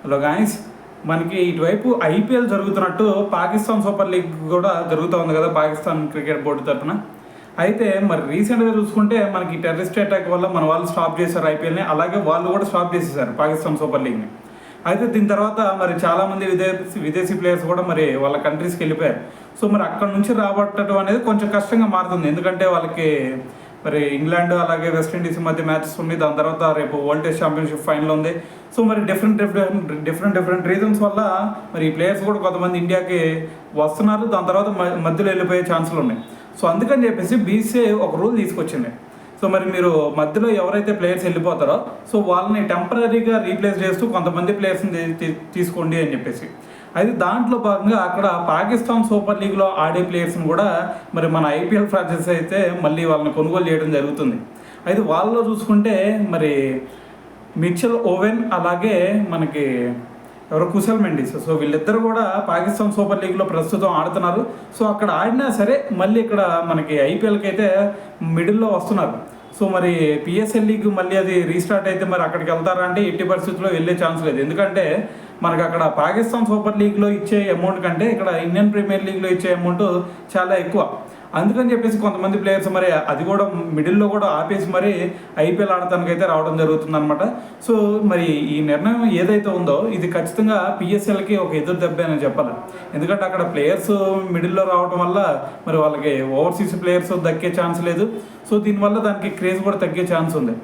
Hello guys, మనకి ఇటువైపు IPL జరుగుతున్నట్టు పాకిస్తాన్ సూపర్ లీగ్ కూడా జరుగుతూ ఉంది కదా పాకిస్తాన్ క్రికెట్ బోర్డు తరఫున. అయితే మరి రీసెంట్గా చూసుకుంటే మనకి టెర్రరిస్ట్ అటాక్ వల్ల మన వాళ్ళు స్టాప్ చేశారు ఐపీఎల్ని, అలాగే వాళ్ళు కూడా స్టాప్ చేసేసారు పాకిస్తాన్ సూపర్ లీగ్ని. అయితే దీని తర్వాత మరి చాలామంది విదేశీ ప్లేయర్స్ కూడా మరి వాళ్ళ కంట్రీస్కి వెళ్ళిపోయారు. సో మరి అక్కడ నుంచి రాబట్టడం అనేది కొంచెం కష్టంగా మారుతుంది, ఎందుకంటే వాళ్ళకి మరి ఇంగ్లాండ్ అలాగే వెస్టిండీస్ మధ్య మ్యాచెస్ ఉంది. దాని తర్వాత రేపు వరల్డ్ టెస్ట్ ఛాంపియన్షిప్ ఫైనల్ ఉంది. సో మరి డిఫరెంట్ రీజన్స్ వల్ల మరి ఈ ప్లేయర్స్ కూడా కొంతమంది ఇండియాకి వస్తున్నారు, దాని తర్వాత మధ్యలో వెళ్ళిపోయే ఛాన్సులు ఉన్నాయి. సో అందుకని చెప్పేసి బీసీఐ ఒక రూల్ తీసుకొచ్చింది. సో మరి మీరు మధ్యలో ఎవరైతే ప్లేయర్స్ వెళ్ళిపోతారో సో వాళ్ళని టెంపరీగా రీప్లేస్ చేస్తూ కొంతమంది ప్లేయర్స్ని తీసుకోండి అని చెప్పేసి. అయితే దాంట్లో భాగంగా అక్కడ పాకిస్తాన్ సూపర్ లీగ్లో ఆడే ప్లేయర్స్ని కూడా మరి మన ఐపీఎల్ ఫ్రాంచైజీ అయితే మళ్ళీ వాళ్ళని కొనుగోలు చేయడం జరుగుతుంది. అయితే వాళ్ళలో చూసుకుంటే మరి మిచెల్ ఓవెన్ అలాగే మనకి ఎవరో కుశల్ మెండిస్, సో వీళ్ళిద్దరు కూడా పాకిస్తాన్ సూపర్ లీగ్లో ప్రస్తుతం ఆడుతున్నారు. సో అక్కడ ఆడినా సరే మళ్ళీ ఇక్కడ మనకి ఐపీఎల్కి అయితే మిడిల్లో వస్తున్నారు. సో మరి పిఎస్ఎల్ లీగ్ మళ్ళీ అది రీస్టార్ట్ అయితే మరి అక్కడికి వెళ్తారా అంటే ఎట్టి పరిస్థితుల్లో వెళ్ళే ఛాన్స్ లేదు, ఎందుకంటే మనకు అక్కడ పాకిస్తాన్ సూపర్ లీగ్లో ఇచ్చే అమౌంట్ కంటే ఇక్కడ ఇండియన్ ప్రీమియర్ లీగ్లో ఇచ్చే అమౌంట్ చాలా ఎక్కువ. అందుకని చెప్పేసి కొంతమంది ప్లేయర్స్ మరి అది కూడా మిడిల్లో కూడా ఆపేసి మరి ఐపీఎల్ ఆడటానికి అయితే రావడం జరుగుతుంది అనమాట. సో మరి ఈ నిర్ణయం ఏదైతే ఉందో ఇది ఖచ్చితంగా పిఎస్ఎల్కి ఒక ఎదురు దెబ్బ అని చెప్పాలి, ఎందుకంటే అక్కడ ప్లేయర్స్ మిడిల్లో రావడం వల్ల మరి వాళ్ళకి ఓవర్సీస్ ప్లేయర్స్ దక్కే ఛాన్స్ లేదు. సో దీనివల్ల దానికి క్రేజ్ కూడా తగ్గే ఛాన్స్ ఉంది.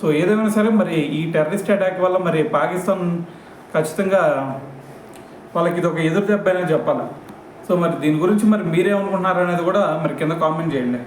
సో ఏదైనా సరే మరి ఈ టెర్రరిస్ట్ అటాక్ వల్ల మరి పాకిస్తాన్ ఖచ్చితంగా వాళ్ళకి ఇది ఒక ఎదురు దెబ్బ అనేది చెప్పాలి. సో మరి దీని గురించి మరి మీరేమనుకుంటున్నారు అనేది కూడా మరి కింద కామెంట్ చేయండి.